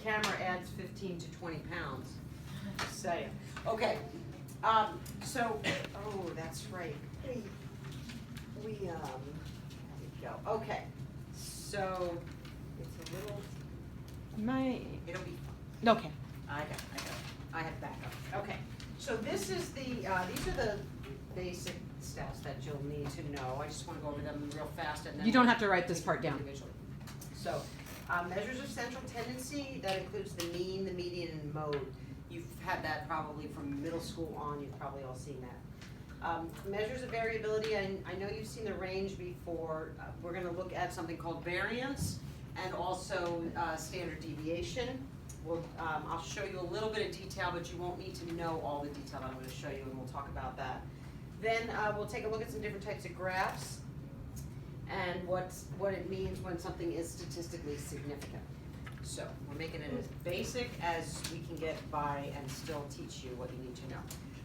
Camera adds 15 to 20 pounds. Just saying. Okay. So, oh, that's right. There we go. Okay. So, it's a little, it'll be fun. Okay. I got it. I have backup. Okay. So this is the, these are the basic stats that you'll need to know. I just want to go over them real fast and then. You don't have to write this part down. Individually. So, measures of central tendency, that includes the mean, the median, and mode. You've had that probably from middle school on, you've probably all seen that. Measures of variability, I know you've seen the range before. We're gonna look at something called variance and also standard deviation. I'll show you a little bit of detail, but you won't need to know all the detail I'm gonna show you, and we'll talk about that. Then we'll take a look at some different types of graphs and what it means when something is statistically significant. So we're making it as basic as we can get by and still teach you what you need to know.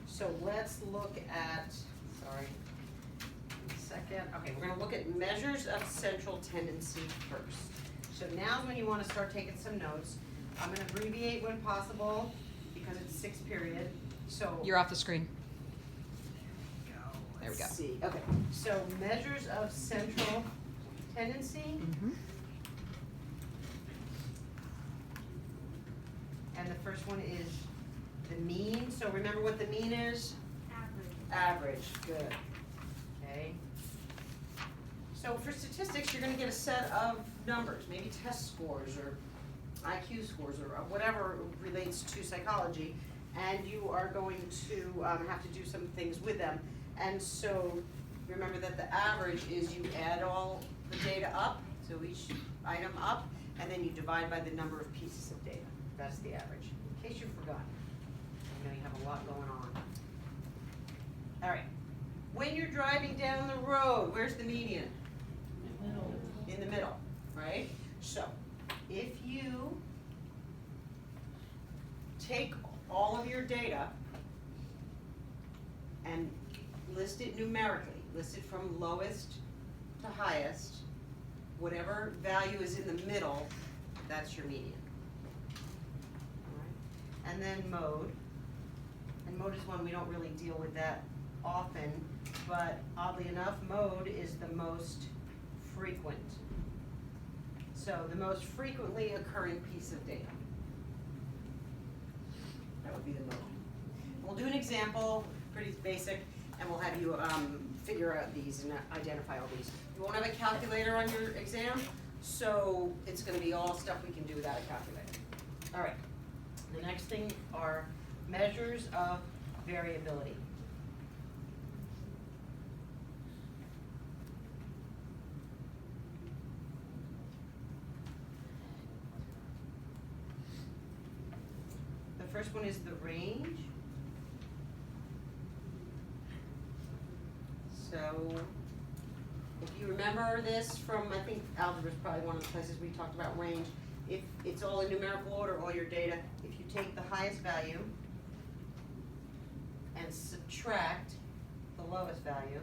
So let's look at, sorry, one second. Okay, we're gonna look at measures of central tendency first. So now's when you wanna start taking some notes. I'm gonna abbreviate when possible because it's 6th period, so. You're off the screen. There we go. Let's see, okay, so measures of central tendency. Mm-hmm. And the first one is the mean. So remember what the mean is? Average, good. Okay. So for statistics, you're gonna get a set of numbers, maybe test scores or IQ scores or whatever relates to psychology, and you are going to have to do some things with them. And so remember that the average is you add all the data up, so each item up, and then you divide by the number of pieces of data. That's the average, in case you forgot. I know you have a lot going on. All right, when you're driving down the road, where's the median? In the middle, right? So, if you take all of your data and list it numerically, list it from lowest to highest, whatever value is in the middle, that's your median. And then mode, and mode is one we don't really deal with that often, but oddly enough, mode is the most frequent. So the most frequently occurring piece of data. That would be the mode. We'll do an example, pretty basic, and we'll have you figure out these and identify all these. You won't have a calculator on your exam, so it's gonna be all stuff we can do without a calculator. All right. The next thing are measures of variability. The first one is the range. So, if you remember this from, I think algebra is probably one of the places we talked about range. If it's all in numerical order, all your data, if you take the highest value and subtract the lowest value,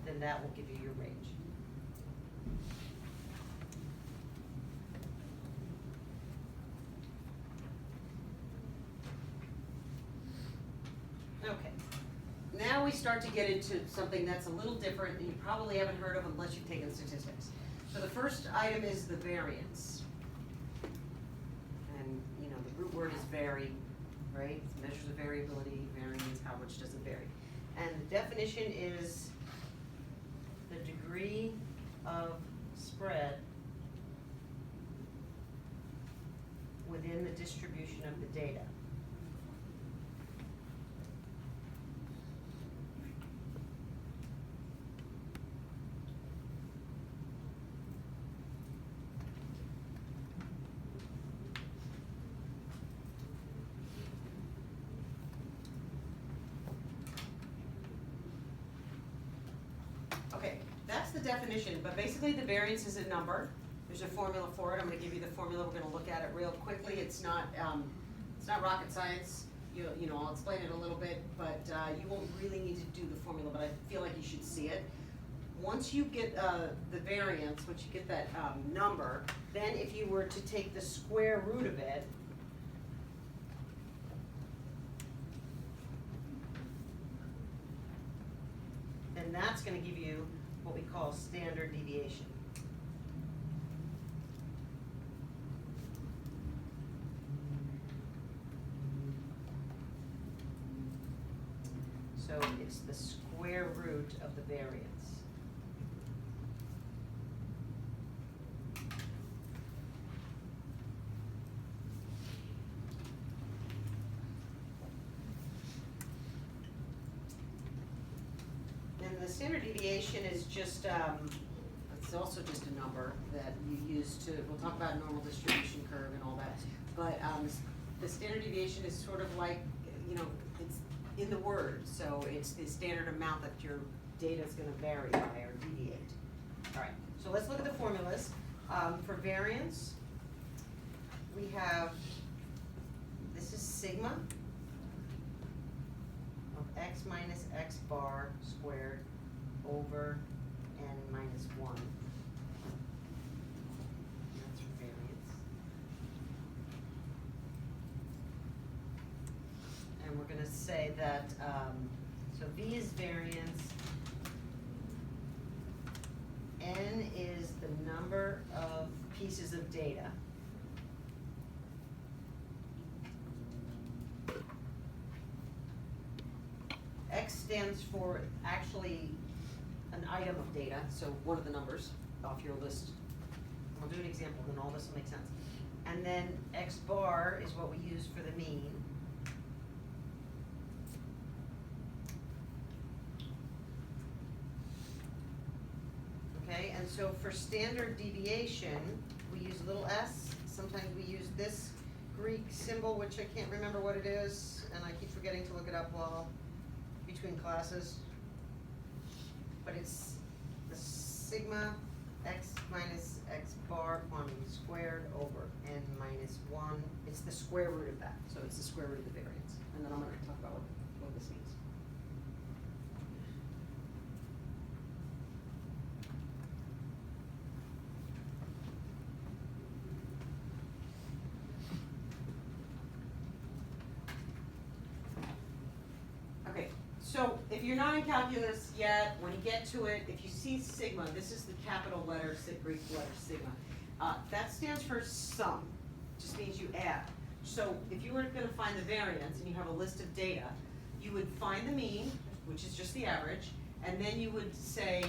then that will give you your range. Okay. Now we start to get into something that's a little different and you probably haven't heard of unless you've taken statistics. So the first item is the variance. And you know, the root word is vary, right? It's measures of variability, variance, how much does it vary? And the definition is the degree of spread within the distribution of the data. Okay, that's the definition, but basically the variance is a number. There's a formula for it. I'm gonna give you the formula. We're gonna look at it real quickly. It's not rocket science. You know, I'll explain it a little bit, but you won't really need to do the formula, but I feel like you should see it. once you get the variance, once you get that number, then if you were to take the square root of it, then that's gonna give you what we call standard deviation. So it's the square root of the variance. And the standard deviation is just, it's also just a number that you use to, we'll talk about normal distribution curve and all that. But the standard deviation is sort of like, you know, it's in the word, so it's the standard amount that your data is gonna vary by or deviate. All right, so let's look at the formulas. For variance, we have, this is sigma of x minus x bar squared over n minus 1. That's for variance. And we're gonna say that, so V is variance, N is the number of pieces of data. X stands for actually an item of data, so one of the numbers off your list. I'll do an example, then all this will make sense. And then X bar is what we use for the mean. Okay, and so for standard deviation, we use little s. Sometimes we use this Greek symbol, which I can't remember what it is, and I keep forgetting to look it up while between classes. But it's the sigma x minus x bar quantity squared over n minus 1. It's the square root of that, so it's the square root of the variance. And then I'm going to talk about what this means. So if you're not in calculus yet, when you get to it, if you see sigma, this is the capital letter, Greek letter sigma. That stands for sum, just means you add. So if you were gonna find the variance and you have a list of data, you would find the mean, which is just the average, and then you would say,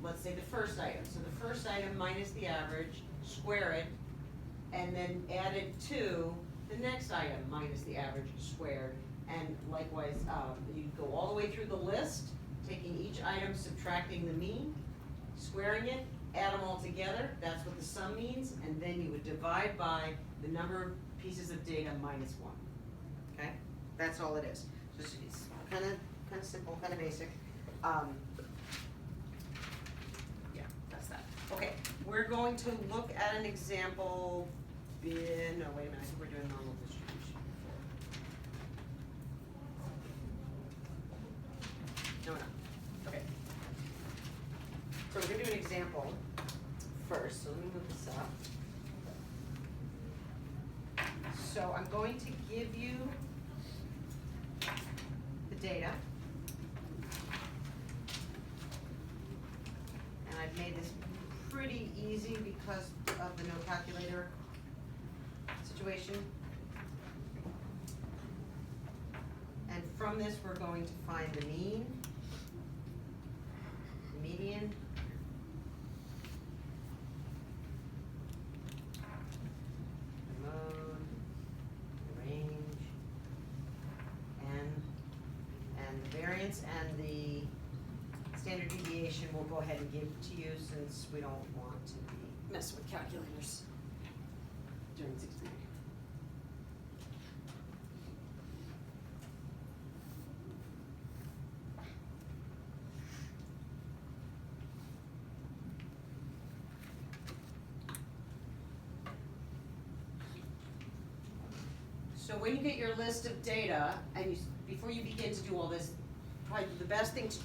let's say the first item. So the first item minus the average, square it, and then add it to the next item minus the average squared. And likewise, you go all the way through the list, taking each item, subtracting the mean, squaring it, add them all together, that's what the sum means, and then you would divide by the number of pieces of data minus 1. Okay? That's all it is. Just, it's kind of simple, kind of basic. Yeah, that's that. Okay, we're going to look at an example no, wait a minute, I think we're doing normal distribution. No, we're not. Okay. So we're going to do an example first. So let me move this up. So I'm going to give you the data. And I've made this pretty easy because of the no calculator situation. And from this, we're going to find the mean, the median, the mode, the range, and the variance, and the standard deviation we'll go ahead and give to you since we don't want to mess with calculators during 6th grade. So when you get your list of data, and before you begin to do all this, probably the best thing to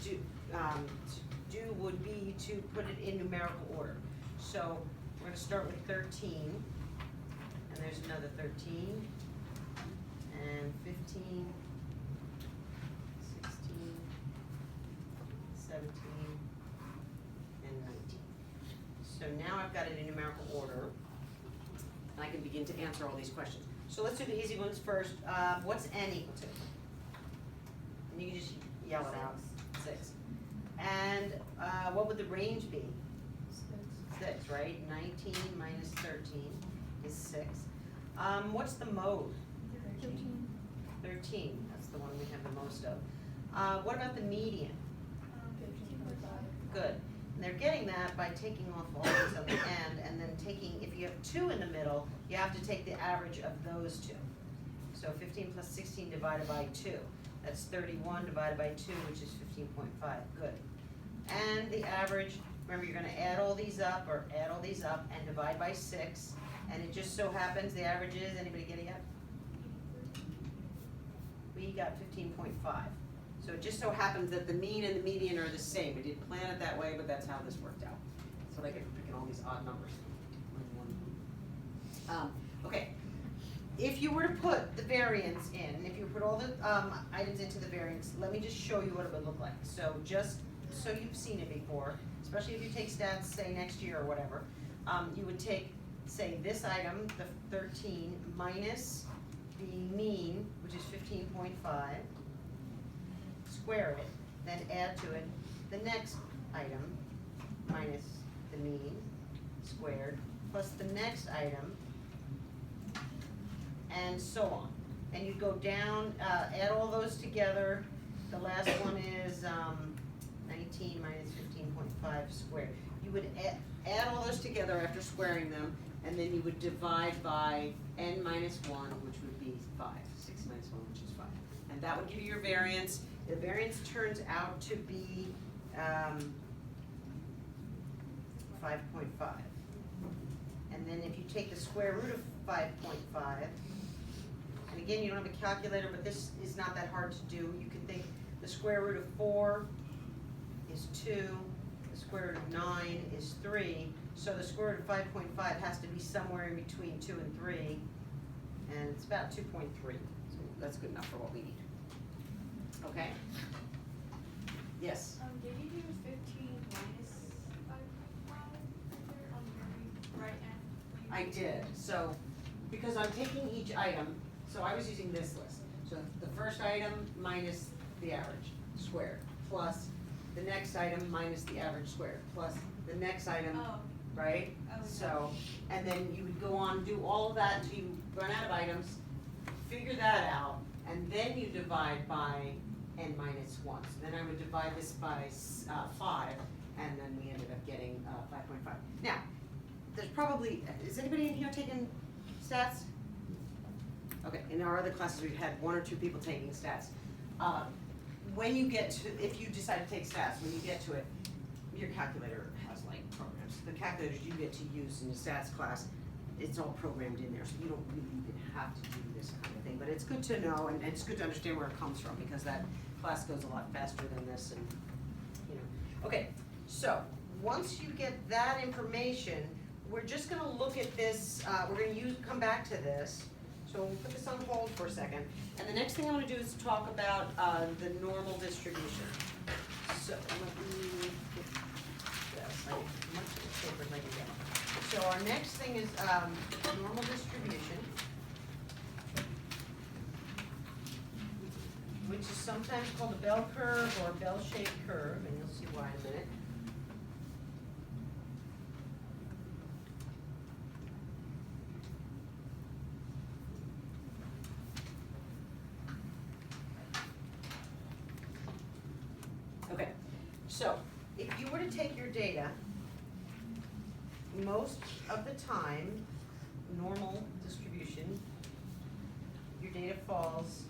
do would be to put it in numerical order. So we're gonna start with 13, and there's another 13, and 15, 16, 17, and 19. So now I've got it in numerical order, and I can begin to answer all these questions. So let's do the easy ones first. What's n equal to? And you can just yell it out. 6. And what would the range be? 6, right? 19 minus 13 is 6. What's the mode? 13. 13, that's the one we have the most of. What about the median? 15.5. Good. And they're getting that by taking off all these on the end, and then taking, if you have 2 in the middle, you have to take the average of those 2. So 15 plus 16 divided by 2. That's 31 divided by 2, which is 15.5. Good. And the average, remember you're going to add all these up, or add all these up, and divide by 6. And it just so happens the average is, anybody get it yet? We got 15.5. So it just so happens that the mean and the median are the same. We didn't plan it that way, but that's how this worked out. So like I'm picking all these odd numbers. Okay. If you were to put the variance in, if you put all the items into the variance, let me just show you what it would look like. So just so you've seen it before, especially if you take stats, say next year or whatever, you would take, say, this item, the 13, minus the mean, which is 15.5, square it, then add to it the next item, minus the mean, squared, plus the next item, and so on. And you go down, add all those together. The last one is 19 minus 15.5 squared. You would add all those together after squaring them, and then you would divide by n minus 1, which would be 5. 6 minus 1, which is 5. And that would give you your variance. The variance turns out to be 5.5. And then if you take the square root of 5.5, and again, you don't have a calculator, but this is not that hard to do. You can think the square root of 4 is 2, the square root of 9 is 3, so the square root of 5.5 has to be somewhere in between 2 and 3, and it's about 2.3, so that's good enough for what we need. Okay? Yes? Did you do 15 minus 5.5 there on the very right hand? I did, so, because I'm taking each item, so I was using this list. So the first item minus the average squared, plus the next item minus the average squared, plus the next item, Oh. right? Oh, yeah. So, and then you would go on, do all of that until you run out of items, figure that out, and then you divide by n minus 1. So then I would divide this by 5, and then we ended up getting 5.5. Now, there's probably, is anybody in here taking stats? Okay, in our other classes, we've had 1 or 2 people taking stats. When you get to, if you decide to take stats, when you get to it, your calculator has like programs. The calculators you get to use in the stats class, it's all programmed in there, so you don't really even have to do this kind of thing. But it's good to know, and it's good to understand where it comes from, because that class goes a lot faster than this, and, you know. Okay, so, once you get that information, we're just gonna look at this, we're gonna come back to this. So we'll put this on hold for a second. And the next thing I want to do is talk about the normal distribution. So let me get this. I have much of the paper as I can get. So our next thing is normal distribution, which is sometimes called a bell curve or a bell-shaped curve, and you'll see why in a minute. Okay, so if you were to take your data, most of the time, normal distribution, your data falls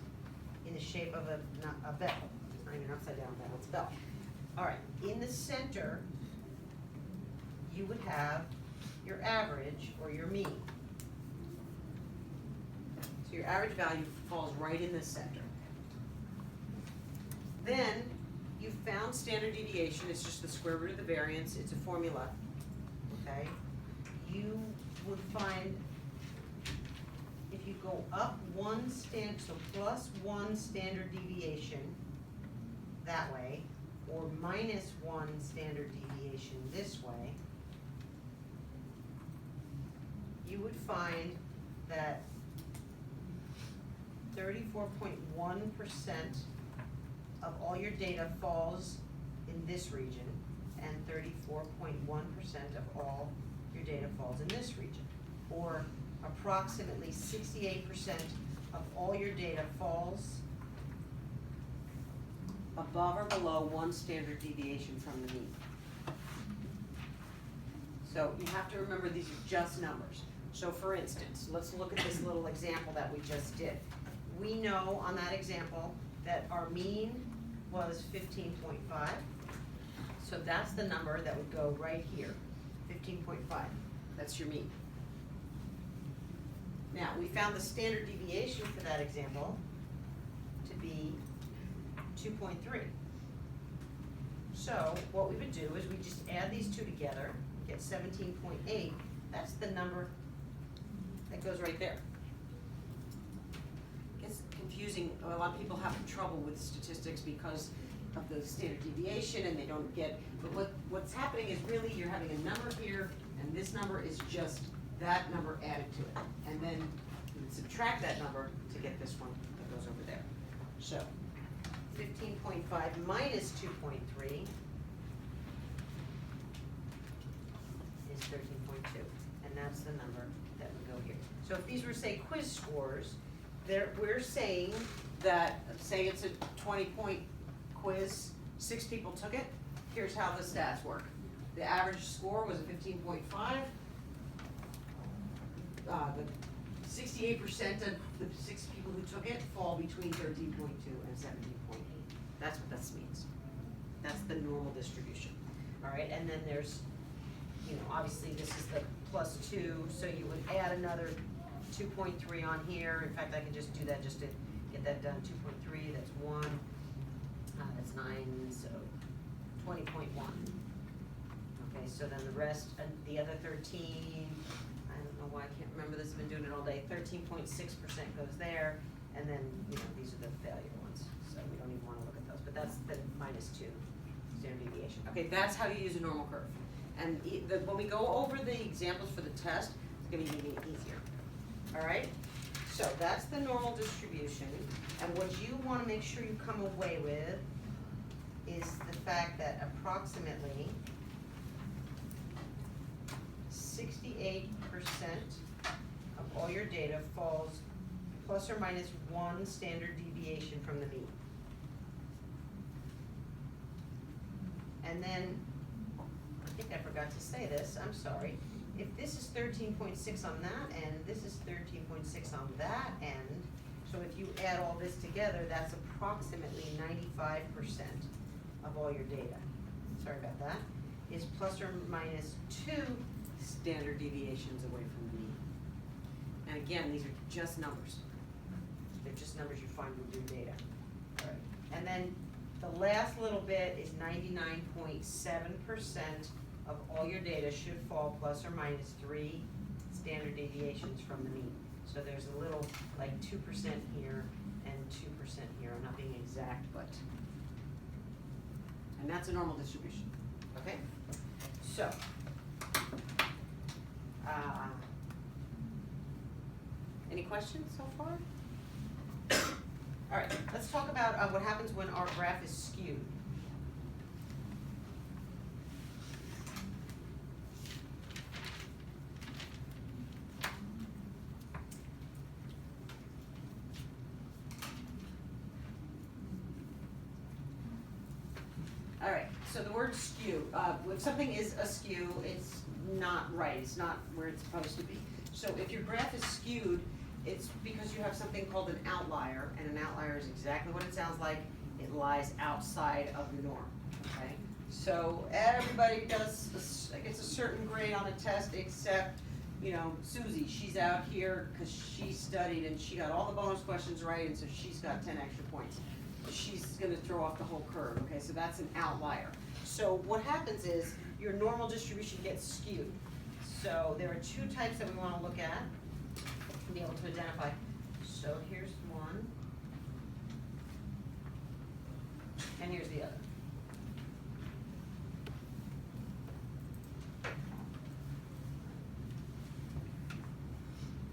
in the shape of a bell. It's not even an upside down bell, it's a bell. All right, in the center, you would have your average or your mean. So your average value falls right in the center. Then you found standard deviation, it's just the square root of the variance, it's a formula, okay? You would find, if you go up one so plus one standard deviation that way, or minus one standard deviation this way, you would find that 34.1% of all your data falls in this region, and 34.1% of all your data falls in this region. Or approximately 68% of all your data falls above or below one standard deviation from the mean. So you have to remember these are just numbers. So for instance, let's look at this little example that we just did. We know on that example that our mean was 15.5. So that's the number that would go right here, 15.5. That's your mean. Now, we found the standard deviation for that example to be 2.3. So what we would do is we just add these two together, get 17.8. That's the number that goes right there. It's confusing. A lot of people have trouble with statistics because of the standard deviation and they don't get, but what's happening is really you're having a number here and this number is just that number added to it. And then you subtract that number to get this one that goes over there. So 15.5 minus 2.3 is 13.2, and that's the number that would go here. So if these were, say, quiz scores, we're saying that, say it's a 20-point quiz, 6 people took it, here's how the stats work. The average score was a 15.5. The 68% of the 6 people who took it fall between 13.2 and 17.8. That's what this means. That's the normal distribution. All right, and then there's, obviously this is the +2, so you would add another 2.3 on here. In fact, I can just do that just to get that done. 2.3, that's 1, that's 9, so 20.1. Okay, so then the rest, the other 13, I don't know why I can't remember this, I've been doing it all day, 13.6% goes there, and then, these are the failure ones, so we don't even wanna look at those, but that's the -2 standard deviation. Okay, that's how you use a normal curve. And when we go over the examples for the test, it's gonna be even easier. All right? So that's the normal distribution, and what you wanna make sure you come away with is the fact that approximately 68% of all your data falls ±1 standard deviation from the mean. And then, I think I forgot to say this, I'm sorry. If this is 13.6 on that end, this is 13.6 on that end, so if you add all this together, that's approximately 95% of all your data. Sorry about that. Is ±2 standard deviations away from the mean. And again, these are just numbers. They're just numbers you find with your data. All right. And then the last little bit is 99.7% of all your data should fall ±3 standard deviations from the mean. So there's a little, like 2% here and 2% here. I'm not being exact, but, and that's a normal distribution, okay? So, any questions so far? All right, let's talk about what happens when our graph is skewed. All right, so the word skew, if something is askew, it's not right, it's not where it's supposed to be. So if your graph is skewed, it's because you have something called an outlier, and an outlier is exactly what it sounds like. It lies outside of the norm, okay? So everybody gets a certain grade on a test except, Susie. She's out here because she studied and she got all the bonus questions right, and so she's got 10 extra points. she's gonna throw off the whole curve, okay, so that's an outlier. So what happens is, your normal distribution gets skewed. So there are two types that we wanna look at, and be able to identify. So here's one, and here's the other.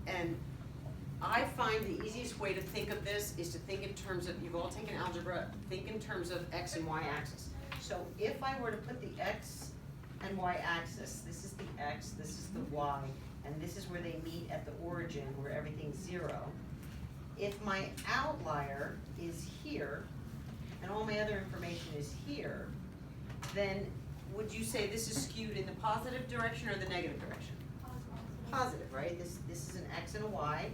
And I find the easiest way to think of this is to think in terms of, you've all taken algebra, think in terms of x and y axis. So if I were to put the x and y axis, this is the x, this is the y, and this is where they meet at the origin where everything's 0. If my outlier is here, and all my other information is here, then would you say this is skewed in the positive direction or the negative direction? Positive, right? This is an x and a y.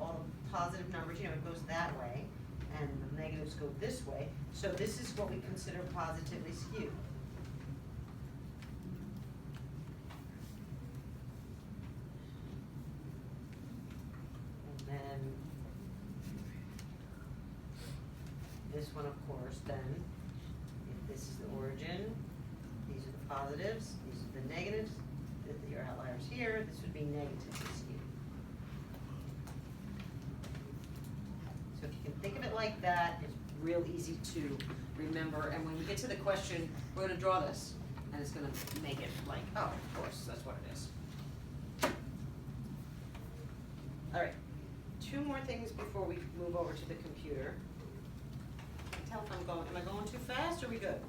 All the positive numbers, it goes that way, and the negatives go this way. So this is what we consider positively skewed. And then this one, of course, then, if this is the origin, these are the positives, these are the negatives. If your outliers here, this would be negatively skewed. So if you can think of it like that, it's real easy to remember. And when we get to the question, we're gonna draw this, and it's gonna make it like, oh, of course, that's what it is. All right, two more things before we move over to the computer. Tell if am I going too fast, or are we good?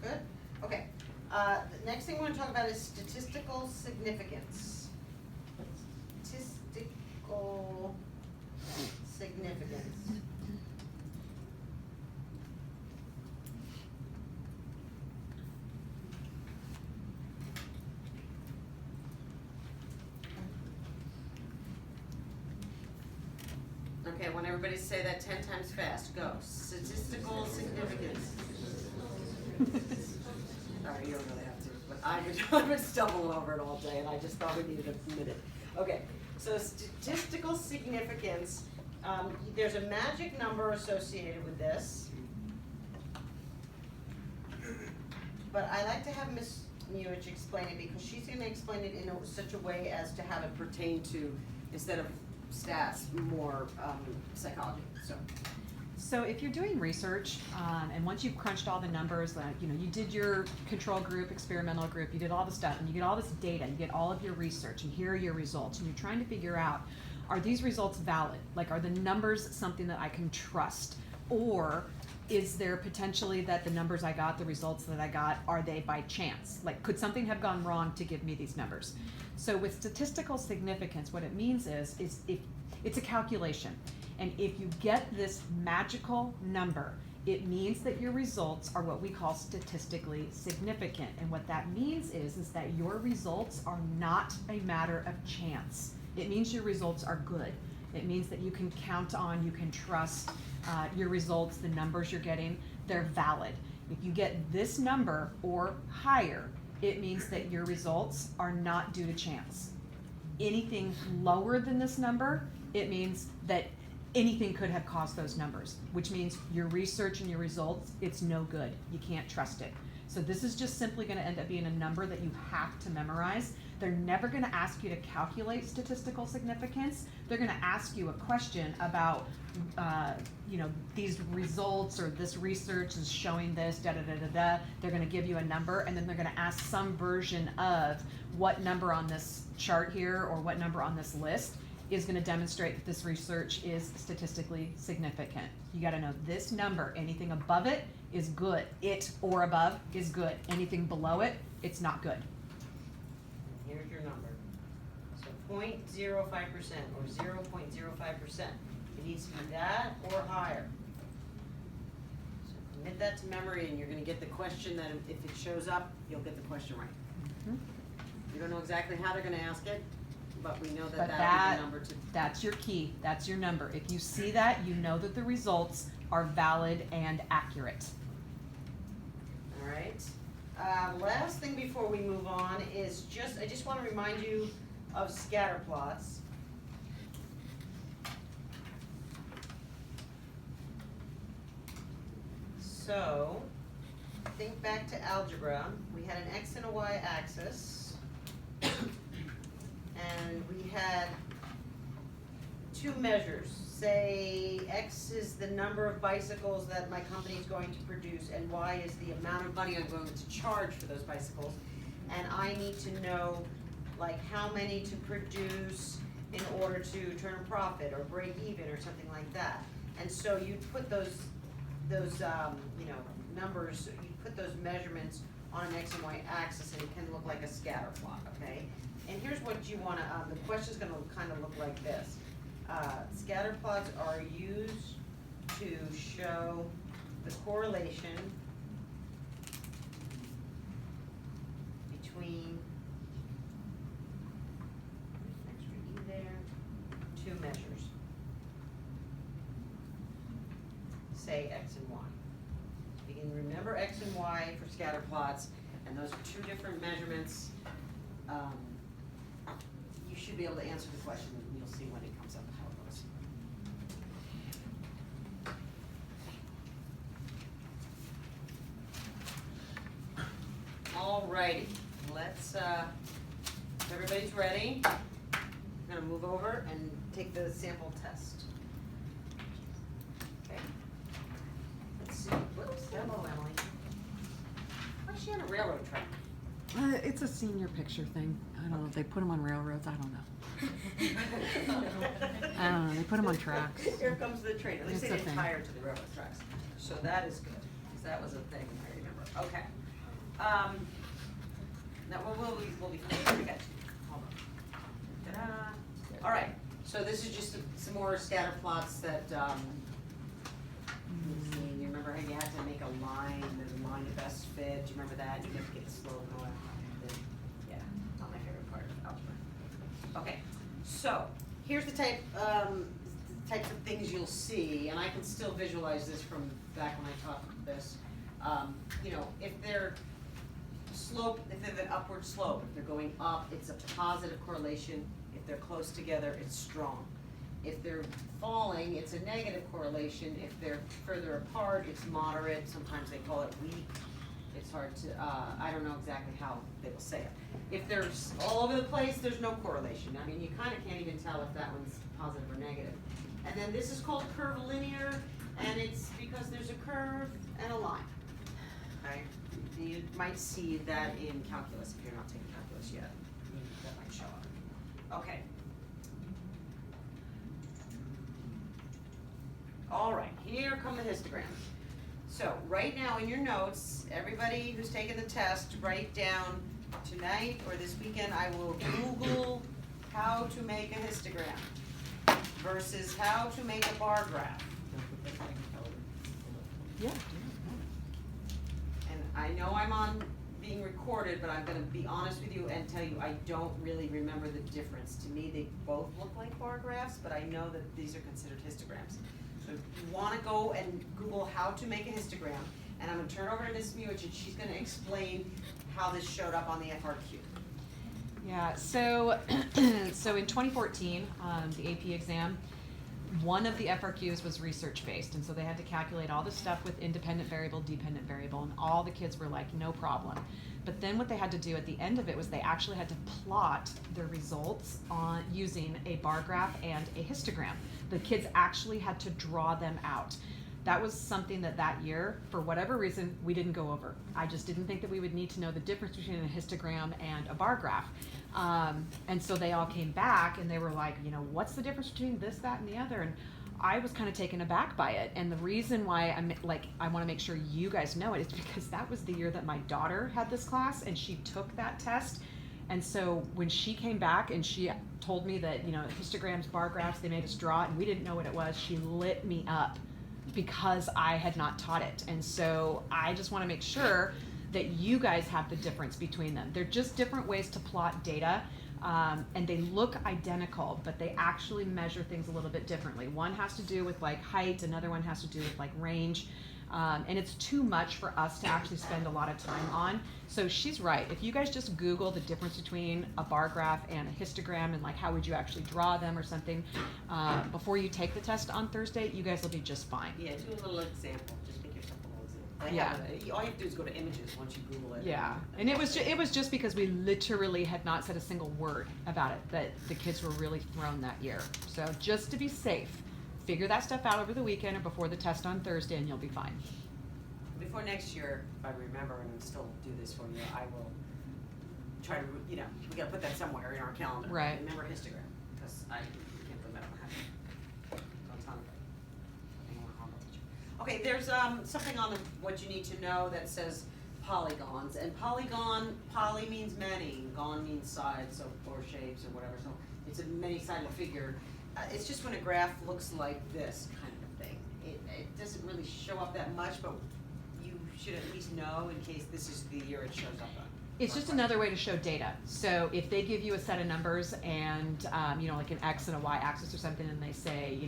Good? Okay. The next thing we're gonna talk about is statistical significance. Statistical significance. Okay, I want everybody to say that 10 times fast. Go. Statistical significance. Sorry, you don't really have to, but I've been stumbling over it all day, and I just thought we needed a minute. Okay, so statistical significance, there's a magic number associated with this. But I like to have Ms. Muich explain it, because she's gonna explain it in such a way as to have it pertain to, instead of stats, more psychology, so. So if you're doing research, and once you've crunched all the numbers, you did your control group, experimental group, you did all the stuff, and you get all this data, you get all of your research, and here are your results, and you're trying to figure out, are these results valid? Like, are the numbers something that I can trust? Or is there potentially that the numbers I got, the results that I got, are they by chance? Like, could something have gone wrong to give me these numbers? So with statistical significance, what it means is if it's a calculation. And if you get this magical number, it means that your results are what we call statistically significant. And what that means is that your results are not a matter of chance. It means your results are good. It means that you can count on, you can trust your results, the numbers you're getting, they're valid. If you get this number or higher, it means that your results are not due to chance. Anything lower than this number, it means that anything could have caused those numbers, which means your research and your results, it's no good. You can't trust it. So this is just simply going to end up being a number that you have to memorize. They're never going to ask you to calculate statistical significance. They're going to ask you a question about, these results, or this research is showing this, da-da-da-da-da. They're going to give you a number, and then they're going to ask some version of what number on this chart here or what number on this list is going to demonstrate that this research is statistically significant. You got to know this number. Anything above it is good. It or above is good. Anything below it, it's not good. Here's your number. So 0.05% or 0.05%. It needs to be that or higher. So commit that to memory, and you're going to get the question that if it shows up, you'll get the question right. Mm-hmm. You don't know exactly how they're going to ask it, but we know that that'll be the number to. That's your key. That's your number. If you see that, you know that the results are valid and accurate. All right. Last thing before we move on is I just want to remind you of scatter plots. So, think back to algebra, we had an x and a y axis, and we had two measures. Say x is the number of bicycles that my company is going to produce, and y is the amount of money I'm going to charge for those bicycles. And I need to know, like, how many to produce in order to turn a profit or break even or something like that. And so you put those numbers, you put those measurements on an x and y axis, and it can look like a scatter plot, okay? And here's what you wanna, the question's gonna kind of look like this. Scatter plots are used to show the correlation between, extra E there, two measures. Say x and y. You can remember x and y for scatter plots, and those are two different measurements. You should be able to answer the question, and you'll see when it comes up how it goes. Alrighty, let's, if everybody's ready, I'm gonna move over and take the sample test. Okay. Let's see, whoops, hello Emily. Why is she on a railroad track? It's a senior picture thing. I don't know if they put them on railroads. I don't know. I don't know. They put them on tracks. Here comes the train. At least It's they a didn't thing. tie her to the railroad tracks. So that is good, because that was a thing, I remember. Okay. Now, we'll be finished. We got you. Hold on. Ta-da. All right, so this is just some more scatter plots that, let's see, you remember how you had to make a line, there's a line of best fit, do you remember that? You have to get the slope and all that. Yeah, not my favorite part of algebra. Okay, so, here's the types of things you'll see, and I can still visualize this from back when I taught this. If they're if they have an upward slope, if they're going up, it's a positive correlation. If they're close together, it's strong. If they're falling, it's a negative correlation. If they're further apart, it's moderate. Sometimes they call it weak. It's hard to, I don't know exactly how they will say it. If they're all over the place, there's no correlation. I mean, you kind of can't even tell if that one's positive or negative. And then this is called curvilinear, and it's because there's a curve and a line. Okay? You might see that in calculus if you're not taking calculus yet. That might show up. Okay. All right, here come the histograms. So right now in your notes, everybody who's taken the test, write down tonight or this weekend, I will Google how to make a histogram versus how to make a bar graph. Yeah. And I know I'm being recorded, but I'm gonna be honest with you and tell you, I don't really remember the difference. To me, they both look like bar graphs, but I know that these are considered histograms. So if you wanna go and Google how to make a histogram, and I'm gonna turn over to Ms. Muich, and she's gonna explain how this showed up on the FRQ. Yeah, so so in 2014, the AP exam, one of the FRQs was research-based, and so they had to calculate all the stuff with independent variable, dependent variable, and all the kids were like, no problem. But then what they had to do at the end of it was they actually had to plot their results on using a bar graph and a histogram. The kids actually had to draw them out. That was something that year, for whatever reason, we didn't go over. I just didn't think that we would need to know the difference between a histogram and a bar graph. And so they all came back and they were like, what's the difference between this, that, and the other? And I was kind of taken aback by it. And the reason why I want to make sure you guys know it is because that was the year that my daughter had this class and she took that test. And so when she came back and she told me that, histograms, bar graphs, they made us draw it and we didn't know what it was, she lit me up because I had not taught it. And so I just want to make sure that you guys have the difference between them. They're just different ways to plot data, and they look identical, but they actually measure things a little bit differently. One has to do with like height, another one has to do with like range, and it's too much for us to actually spend a lot of time on. So she's right. If you guys just Google the difference between a bar graph and a histogram and like how would you actually draw them or something, before you take the test on Thursday, you guys will be just fine. Yeah, do a little example, just make yourself a little example. They Yeah. have it. All you have to do is go to images once you Google it. Yeah, and it was just because we literally had not said a single word about it that the kids were really thrown that year. So just to be safe, figure that stuff out over the weekend or before the test on Thursday, and you'll be fine. Before next year, if I remember and still do this for you, I will try to, we gotta put that somewhere in our calendar. Right. Remember histogram, because I can't believe I don't have it. Don't tell anybody. I think I'm a horrible teacher. Okay, there's, something on the, what you need to know that says polygons, and poly means many, gon means sides, so, or shapes or whatever, so it's a many-sided figure. It's just when a graph looks like this kind of thing. It doesn't really show up that much, but you should at least know in case this is the year it shows up on. It's just another way to show data. So if they give you a set of numbers and, like an X and a Y axis or something, and they say,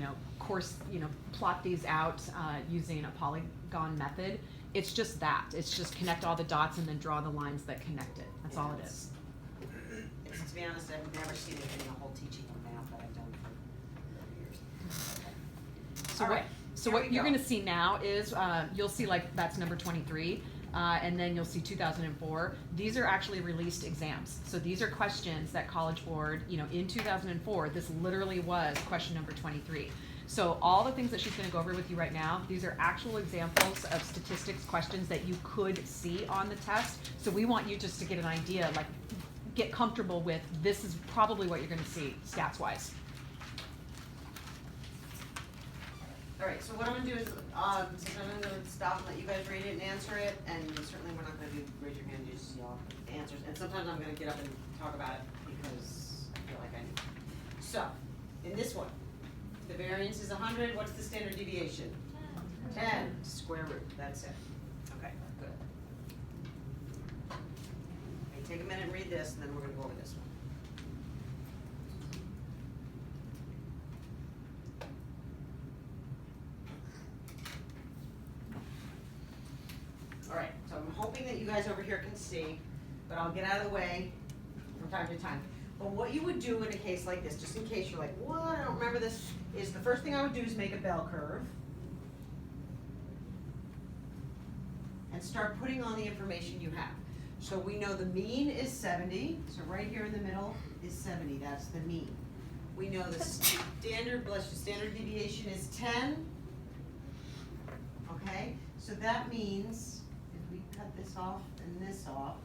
plot these out using a polygon method, it's just that. It's just connect all the dots and then draw the lines that connect it. That's all it is. It's, to be honest, I've never seen it in the whole teaching of math that I've done for years. So All what, right, so here what we you're go. gonna see now is, you'll see like, that's number 23, and then you'll see 2004. These are actually released exams. So these are questions that College Board, in 2004, this literally was question number 23. So all the things that she's gonna go over with you right now, these are actual examples of statistics questions that you could see on the test. So we want you just to get an idea, like, get comfortable with, this is probably what you're gonna see stats-wise. All right, so what I'm gonna do is, since I'm gonna stop and let you guys read it and answer it, and certainly we're not gonna do raise your hand, just y'all the answers, and sometimes I'm gonna get up and talk about it because I feel like I need to. So, in this one, the variance is 100, what's the standard deviation? 10, square root, that's it. Okay, good. Okay, take a minute and read this, and then we're gonna go over this one. All right, so I'm hoping that you guys over here can see, but I'll get out of the way from time to time. But what you would do in a case like this, just in case you're like, what, I don't remember this, is the first thing I would do is make a bell curve. And start putting on the information you have. So we know the mean is 70, so right here in the middle is 70, that's the mean. We know the standard deviation is 10. Okay, so that means if we cut this off and this off,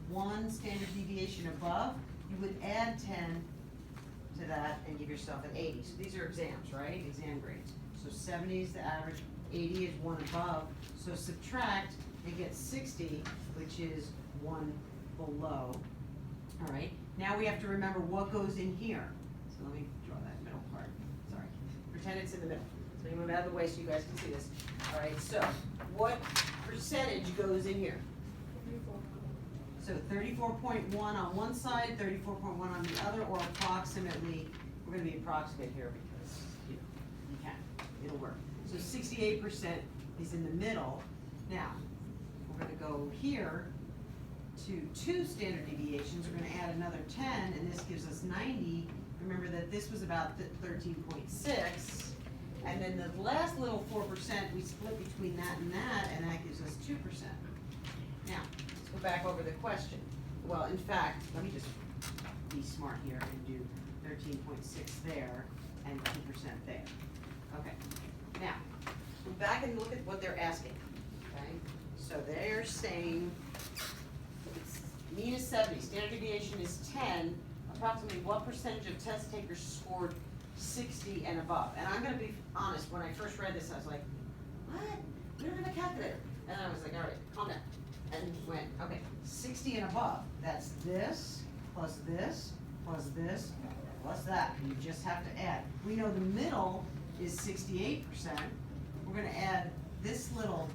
one standard deviation above, you would add 10 to that and give yourself an 80. So these are exams, right? Exam grades. So 70 is the average, 80 is one above. So subtract and get 60, which is one below. All right, now we have to remember what goes in here. So let me draw that middle part, sorry. Pretend it's in the middle. So let me move out of the way so you guys can see this. All right, so what percentage goes in here? So 34.1 on one side, 34.1 on the other, or approximately, we're gonna be approximate here because, you can, it'll work. So 68% is in the middle. Now, we're gonna go here to 2 standard deviations, we're gonna add another 10, and this gives us 90. Remember that this was about 13.6, and then the last little 4%, we split between that, and that gives us 2%. Now, let's go back over the question. Well, in fact, let me just be smart here and do 13.6 there and 2% there. Okay, now, go back and look at what they're asking, okay? So they're saying, mean is 70, standard deviation is 10, approximately what percentage of test takers scored 60 and above? And I'm gonna be honest, when I first read this, I was like, what? We don't have a calculator. And I was like, all right, calm down. And went, okay, 60 and above, that's this, plus this, plus this, plus that. You just have to add. We know the middle is 68%. We're gonna add this little,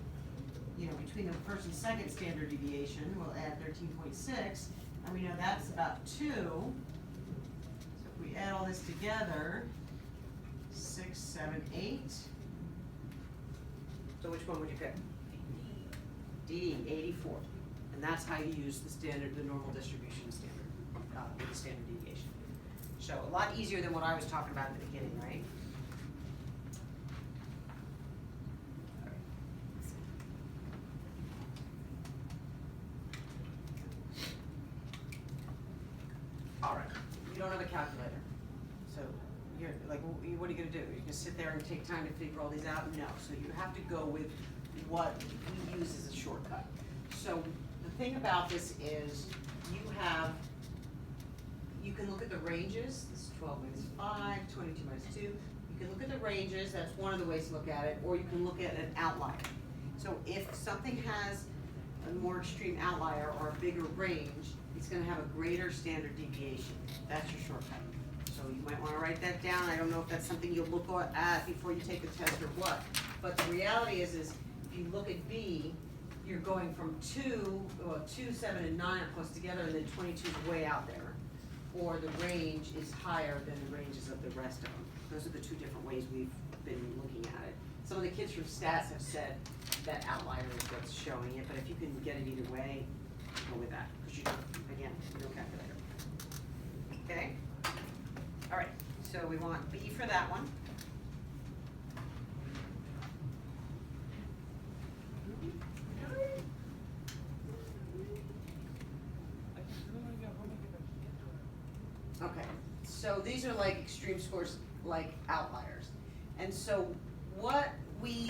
between the first and second standard deviation, we'll add 13.6, and we know that's about 2. So if we add all this together, 6, 7, 8. So which one would you pick? D, 84. And that's how you use the normal distribution standard, with the standard deviation. So a lot easier than what I was talking about at the beginning, right? you're like, what are you gonna do? You're gonna sit there and take time to figure all these out? No, so you have to go with what we use as a shortcut. So the thing about this is, you can look at the ranges, this is 12 minus 5, 22 minus 2. You can look at the ranges, that's one of the ways to look at it, or you can look at an outlier. So if something has a more extreme outlier or a bigger range, it's gonna have a greater standard deviation. That's your shortcut. So you might wanna write that down. I don't know if that's something you'll look at before you take the test or what. But the reality is if you look at B, you're going from 2, 7, and 9 are close together, and then 22 is way out there. Or the range is higher than the ranges of the rest of them. Those are the two different ways we've been looking at it. Some of the kids from stats have said that outlier is what's showing it, but if you can get it either way, go with that, because you don't, again, no calculator. Okay? All right, so we want B for that one. Okay, so these are like extreme scores, like outliers. And so what we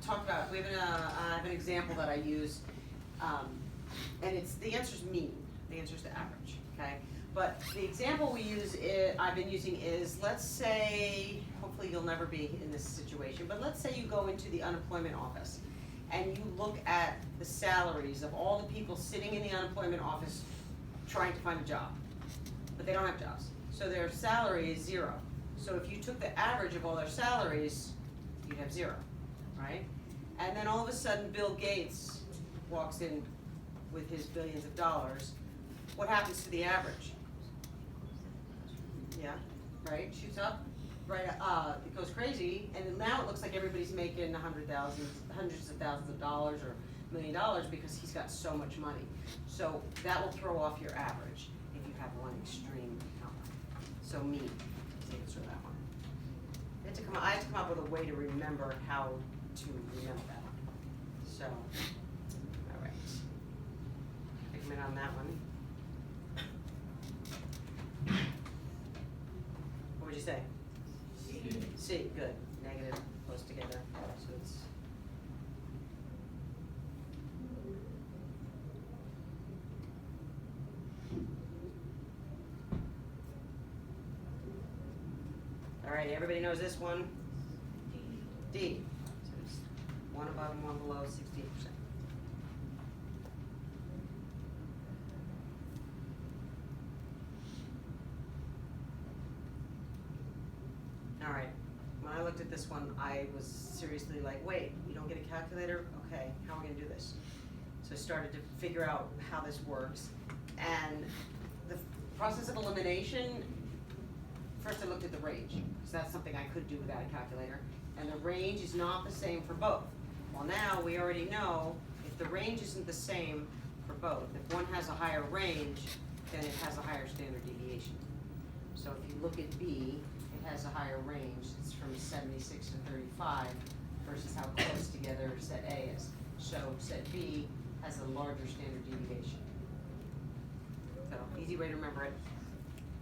talked about, we have I have an example that I use, and the answer's mean, the answer's the average, okay? But the example I've been using is, let's say, hopefully you'll never be in this situation, but let's say you go into the unemployment office and you look at the salaries of all the people sitting in the unemployment office trying to find a job, but they don't have jobs. So their salary is 0. So if you took the average of all their salaries, you'd have 0, right? And then all of a sudden Bill Gates walks in with his billions of dollars. What happens to the average? Yeah, right, shoots up, right, it goes crazy, and now it looks like everybody's making hundreds of thousands of dollars or $1 million because he's got so much money. So that will throw off your average if you have one extreme outlier. So mean, answer that one. I had to come up with a way to remember how to remember that one. So, all right. Take a minute on that one. What would you say? C, good. Negative, close together. So it's all right, everybody knows this one? D. So it's one above and one below, 16%. All right, when I looked at this one, I was seriously like, wait, you don't get a calculator? Okay, how am I gonna do this? So I started to figure out how this works. And the process of elimination, first I looked at the range, because that's something I could do without a calculator. And the range is not the same for both. Well, now we already know if the range isn't the same for both, if one has a higher range, then it has a higher standard deviation. So if you look at B, it has a higher range. It's from 76 to 35 versus how close together set A is. So set B has a larger standard deviation. So easy way to remember it.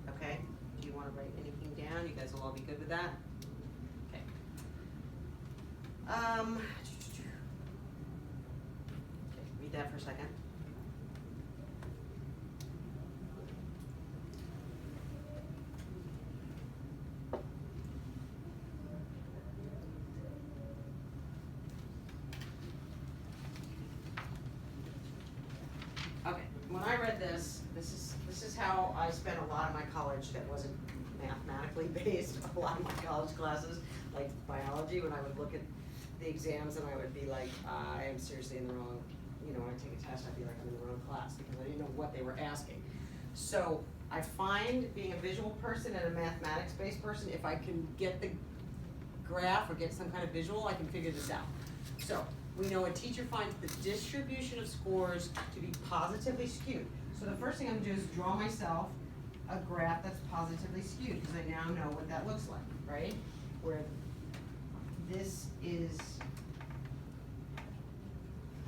Okay? Do you want to write anything down? You guys will all be good with that? Okay. Okay, read that for a second. Okay, when I read this is how I spent a lot of my college that wasn't mathematically based, a lot of my college classes, like biology, when I would look at the exams and I would be like, I am seriously in the wrong, when I take a test, I'd be like, I'm in the wrong class because I didn't know what they were asking. So I find being a visual person and a mathematics-based person, if I can get the graph or get some kind of visual, I can figure this out. So we know a teacher finds the distribution of scores to be positively skewed. So the first thing I'm gonna do is draw myself a graph that's positively skewed, because I now know what that looks like, right? Where this is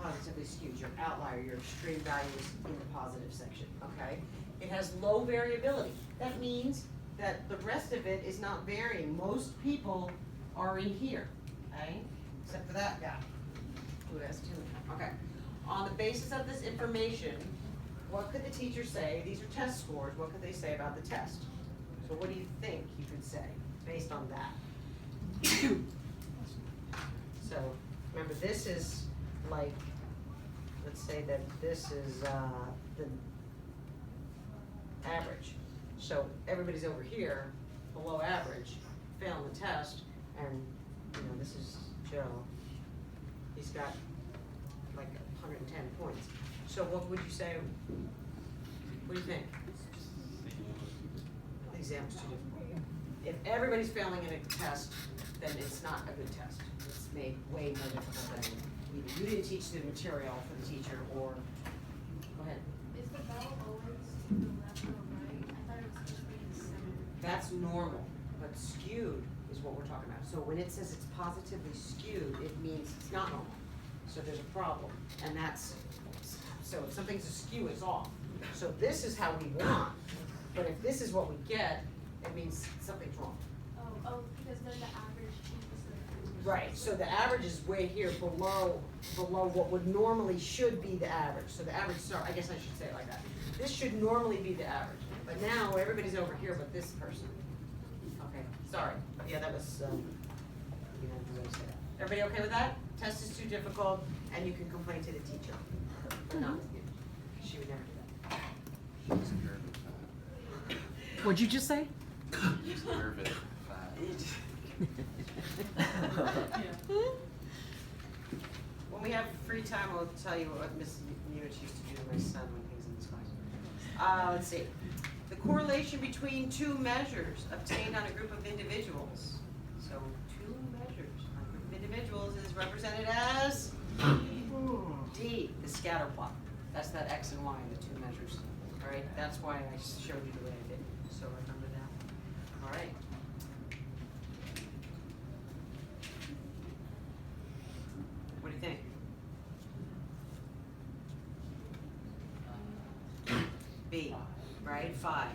positively skewed, your outlier, your extreme values in the positive section, okay? It has low variability. That means that the rest of it is not varying. Most people are in here, okay? Except for that guy, who has two. Okay. On the basis of this information, what could the teacher say? These are test scores. What could they say about the test? So what do you think you could say based on that? So, remember, this is like, let's say that this is the average. So everybody's over here, below average, failing the test, and, you know, this is Joe. He's got like 110 points. So what would you say? What do you think? The exam's too difficult. If everybody's failing in a test, then it's not a good test. It's made way more difficult than either you didn't teach the material for the teacher, or, go ahead. Is the bell always to the left or right? I thought it was supposed to be in the center. That's normal, but skewed is what we're talking about. So when it says it's positively skewed, it means it's not normal. So there's a problem, and that's, so if something's askew, it's off. So this is how we want, but if this is what we get, it means something's wrong. Oh, because then the average changes the. Right, so the average is way here below what would normally should be the average. So the average, sorry, I guess I should say it like that. This should normally be the average, but now everybody's over here but this person. Okay, sorry, yeah, that was, you know, the way to say that. Everybody okay with that? Test is too difficult, and you can complain to the teacher, but not with you. She would never do that. She's nervous. What'd you just say? She's nervous. When we have free time, I'll tell you what Miss Nunich used to do to my son when he was in this class. Let's see. The correlation between two measures obtained on a group of individuals. So two measures on a group of individuals is represented as D, the scatter plot. That's that X and Y, the two measures. All right, that's why I showed you the way I did. So remember that. All right. What do you think? B, right? 5.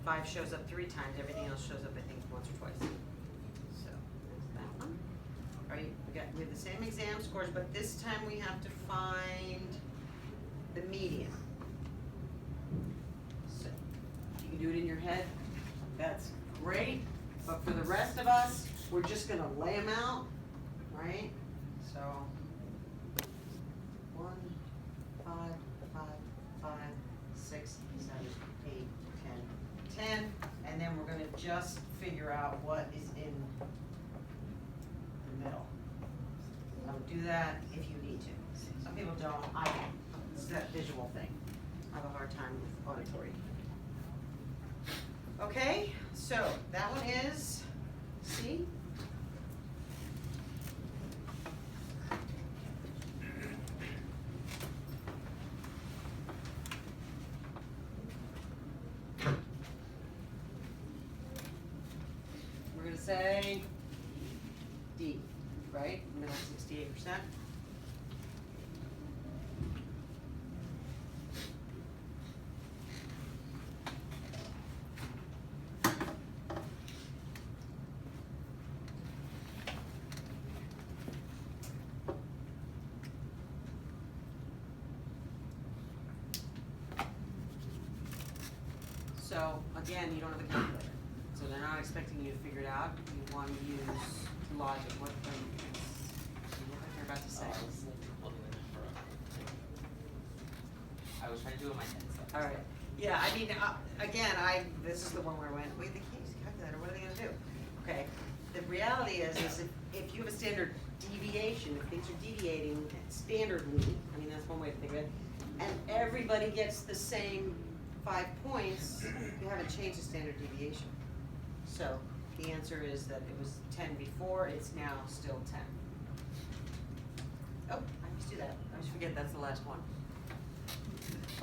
5 shows up 3 times. Everything else shows up, I think, once or twice. So there's that one. All right, we have the same exam scores, but this time we have to find the median. So you can do it in your head. That's great. But for the rest of us, we're just gonna lay them out, right? So 1, 5, 5, 5, 6, 7, 8, 10, 10, and then we're gonna just figure out what is in the middle. Do that if you need to. Some people don't. I don't. It's that visual thing. I have a hard time with auditory. Okay, so that one is C. We're gonna say D, right? Middle 68%. So again, you don't have a calculator, so they're not expecting you to figure it out. You want to use logic. What you're about to say? I was trying to do it in my head. So. All right. Yeah, I mean, again, this is the one where I went, wait, they can't use a calculator. What are they gonna do? Okay. The reality is if you have a standard deviation, if things are deviating standardly, I mean, that's one way to think of it, and everybody gets the same 5 points, you haven't changed the standard deviation. So the answer is that it was 10 before, it's now still 10. Oh, I always do that. I always forget that's the last one.